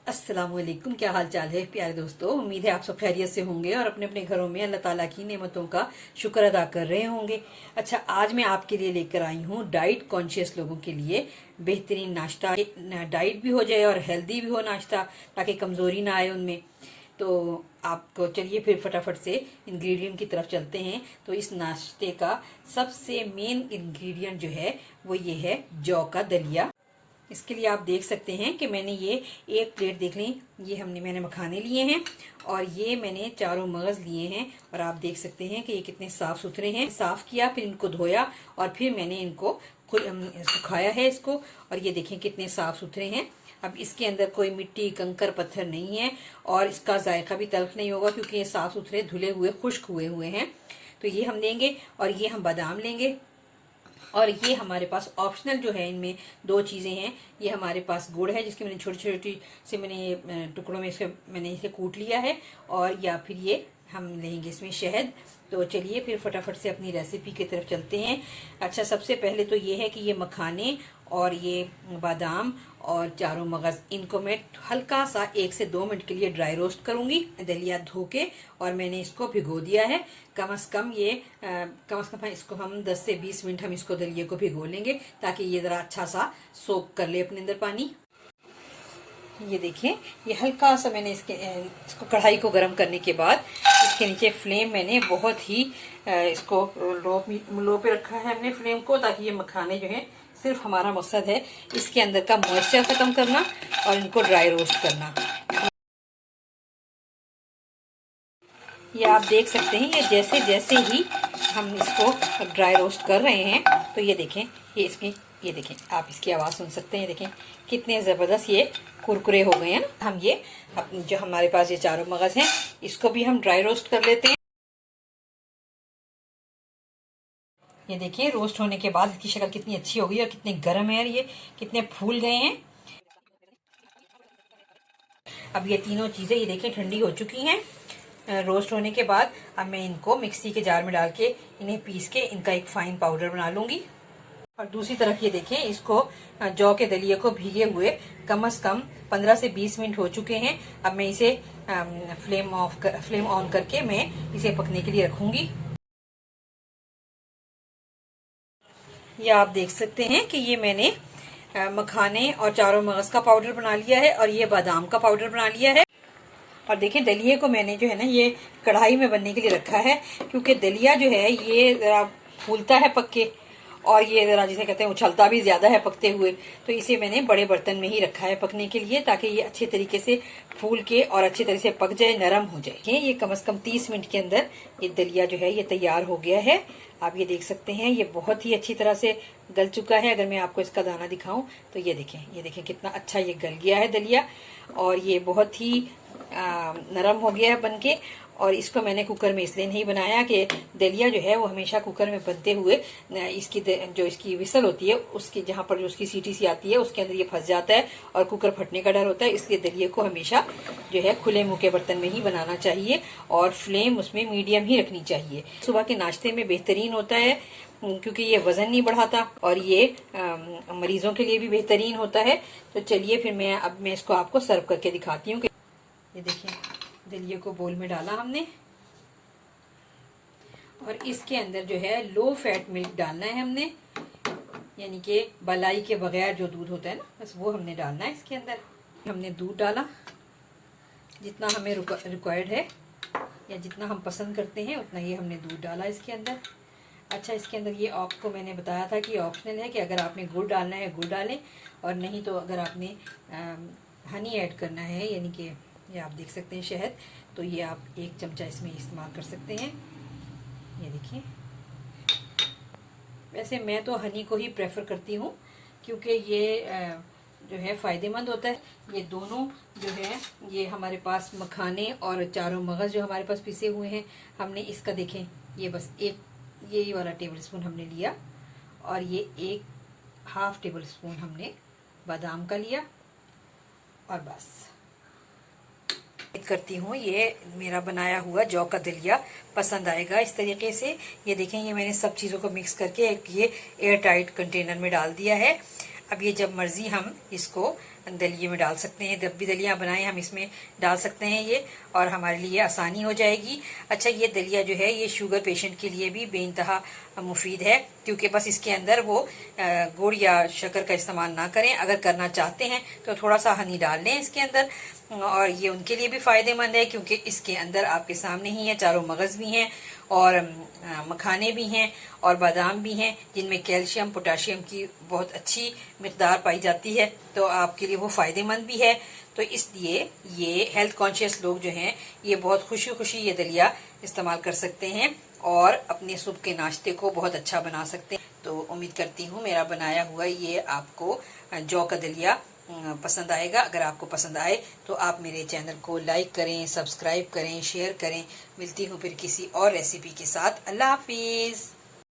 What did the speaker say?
अस्सलामुअलैकुम। क्या हाल चाल है प्यारे दोस्तों। उम्मीद है आप सब खैरियत से होंगे और अपने अपने घरों में अल्लाह ताला की नेमतों का शुक्र अदा कर रहे होंगे। अच्छा, आज मैं आपके लिए लेकर आई हूँ डाइट कॉन्शियस लोगों के लिए बेहतरीन नाश्ता। डाइट भी हो जाए और हेल्दी भी हो नाश्ता, ताकि कमजोरी ना आए उनमें। तो आपको चलिए फिर फटाफट से इंग्रेडिएंट की तरफ चलते हैं। तो इस नाश्ते का सबसे मेन इंग्रेडिएंट जो है वो ये है जौ का दलिया। इसके लिए आप देख सकते हैं कि मैंने ये एक प्लेट देख ली, ये मैंने मखाने लिए हैं और ये मैंने चारों मगज लिए हैं। और आप देख सकते हैं कि ये कितने साफ सुथरे हैं। साफ किया, फिर इनको धोया और फिर मैंने इनको सुखाया है इसको। और ये देखें कितने साफ सुथरे हैं। अब इसके अंदर कोई मिट्टी कंकर पत्थर नहीं है और इसका जायका भी तल्ख नहीं होगा, क्योंकि ये साफ सुथरे धुले हुए खुश्क हुए हैं। तो ये हम लेंगे और ये हम बादाम लेंगे। और ये हमारे पास ऑप्शनल जो है, इनमें दो चीज़ें हैं। ये हमारे पास गुड़ है, जिसकी मैंने छोटी छोटी से मैंने टुकड़ों में मैंने इसे कूट लिया है। और या फिर ये हम लेंगे इसमें शहद। तो चलिए फिर फटाफट से अपनी रेसिपी की तरफ चलते हैं। अच्छा, सबसे पहले तो ये है कि ये मखाने और ये बादाम और चारों मगज, इनको मैं हल्का सा 1 से 2 मिनट के लिए ड्राई रोस्ट करूंगी दलिया धो के। और मैंने इसको भिगो दिया है कम से कम इसको हम 10 से 20 मिनट हम इसको दलिये को भिगो लेंगे, ताकि ये ज़रा अच्छा सा सोक कर ले अपने अंदर पानी। ये देखिए, ये हल्का सा मैंने इसको कढ़ाई को गर्म करने के बाद इसके नीचे फ्लेम मैंने बहुत ही इसको लो पे रखा है हमने फ्लेम को, ताकि ये मखाने जो हैं, सिर्फ हमारा मकसद है इसके अंदर का मॉइस्चर खत्म करना और इनको ड्राई रोस्ट करना। ये आप देख सकते हैं, ये जैसे जैसे ही हम इसको ड्राई रोस्ट कर रहे हैं, तो ये देखें, ये देखें, आप इसकी आवाज़ सुन सकते हैं। देखें कितने ज़बरदस्त ये कुरकुरे हो गए हैं ना। हम ये जो हमारे पास ये चारों मगज हैं, इसको भी हम ड्राई रोस्ट कर लेते हैं। ये देखिए, रोस्ट होने के बाद इसकी शक्ल कितनी अच्छी हो गई और कितने गर्म है, ये कितने फूल गए हैं। अब ये तीनों चीज़ें ये देखें ठंडी हो चुकी हैं रोस्ट होने के बाद। अब मैं इनको मिक्सी के जार में डाल के इन्हें पीस के इनका एक फाइन पाउडर बना लूंगी। और दूसरी तरफ ये देखें, इसको जौ के दलिये को भीगे हुए कम से कम 15 से 20 मिनट हो चुके हैं। अब मैं इसे फ्लेम ऑन करके मैं इसे पकने के लिए रखूंगी। ये आप देख सकते हैं कि ये मैंने मखाने और चारों मगज का पाउडर बना लिया है और ये बादाम का पाउडर बना लिया है। और देखिए, दलिये को मैंने जो है ना, ये कढ़ाई में बनने के लिए रखा है, क्योंकि दलिया जो है ये जरा फूलता है पक के, और ये जरा जिसे कहते हैं उछलता भी ज्यादा है पकते हुए। तो इसे मैंने बड़े बर्तन में ही रखा है पकने के लिए, ताकि ये अच्छे तरीके से फूल के और अच्छे तरह से पक जाए, नरम हो जाए। ये कम से कम 30 मिनट के अंदर ये दलिया जो है ये तैयार हो गया है। आप ये देख सकते हैं, ये बहुत ही अच्छी तरह से गल चुका है। अगर मैं आपको इसका दाना दिखाऊं तो ये देखें कितना अच्छा ये गल गया है दलिया, और ये बहुत ही नरम हो गया है बनके। और इसको मैंने कुकर में इसलिए नहीं बनाया कि दलिया जो है वो हमेशा कुकर में बनते हुए जो इसकी विसल होती है, उसकी जहाँ पर जो उसकी सीटी सी आती है उसके अंदर ये फंस जाता है और कुकर फटने का डर होता है। इसलिए दलिये को हमेशा जो है खुले मुंह के बर्तन में ही बनाना चाहिए और फ्लेम उसमें मीडियम ही रखनी चाहिए। सुबह के नाश्ते में बेहतरीन होता है, क्योंकि ये वजन नहीं बढ़ाता और ये मरीजों के लिए भी बेहतरीन होता है। तो चलिए फिर मैं इसको आपको सर्व करके दिखाती हूँ। ये देखिए, दलिये को बोल में डाला हमने और इसके अंदर जो है लो फैट मिल्क डालना है हमने, यानी कि मलाई के बगैर जो दूध होता है ना, बस वो हमने डालना है इसके अंदर। हमने दूध डाला जितना हमें रिक्वायर्ड है या जितना हम पसंद करते हैं उतना ही हमने दूध डाला इसके अंदर। अच्छा, इसके अंदर ये आपको मैंने बताया था कि ऑप्शनल है, कि अगर आपने गुड़ डालना है गुड़ डालें, और नहीं तो अगर आपने हनी ऐड करना है, यानी कि ये आप देख सकते हैं शहद, तो ये आप 1 चमचा इसमें इस्तेमाल कर सकते हैं। ये देखिए, वैसे मैं तो हनी को ही प्रेफर करती हूँ, क्योंकि ये जो है फ़ायदेमंद होता है। ये दोनों जो है, ये हमारे पास मखाने और चारों मगज जो हमारे पास पिसे हुए हैं, हमने इसका देखें, ये बस ये वाला टेबल स्पून हमने लिया, और ये 1/2 टेबल स्पून हमने बादाम का लिया, और बस करती हूँ। ये मेरा बनाया हुआ जौ का दलिया पसंद आएगा इस तरीके से। ये देखें, ये मैंने सब चीज़ों को मिक्स करके एक ये एयर टाइट कंटेनर में डाल दिया है। अब ये जब मर्जी हम इसको दलिए में डाल सकते हैं। जब भी दलिया बनाएं हम इसमें डाल सकते हैं ये, और हमारे लिए आसानी हो जाएगी। अच्छा, ये दलिया जो है ये शुगर पेशेंट के लिए भी बेइंतहा मुफीद है, क्योंकि बस इसके अंदर वो गुड़ या शक्कर का इस्तेमाल ना करें। अगर करना चाहते हैं तो थोड़ा सा हनी डाल लें इसके अंदर, और ये उनके लिए भी फ़ायदेमंद है, क्योंकि इसके अंदर आपके सामने ही है चारों मगज़ भी हैं और मखाने भी हैं और बादाम भी हैं, जिनमें कैल्शियम पोटाशियम की बहुत अच्छी मिकदार पाई जाती है, तो आपके लिए वो फ़ायदेमंद भी है। तो इसलिए ये हेल्थ कॉन्शियस लोग जो हैं ये बहुत खुशी खुशी ये दलिया इस्तेमाल कर सकते हैं और अपने सुबह के नाश्ते को बहुत अच्छा बना सकते हैं। तो उम्मीद करती हूँ मेरा बनाया हुआ ये आपको जौ का दलिया पसंद आएगा। अगर आपको पसंद आए तो आप मेरे चैनल को लाइक करें, सब्सक्राइब करें, शेयर करें। मिलती हूँ फिर किसी और रेसिपी के साथ। अल्लाह हाफिज़।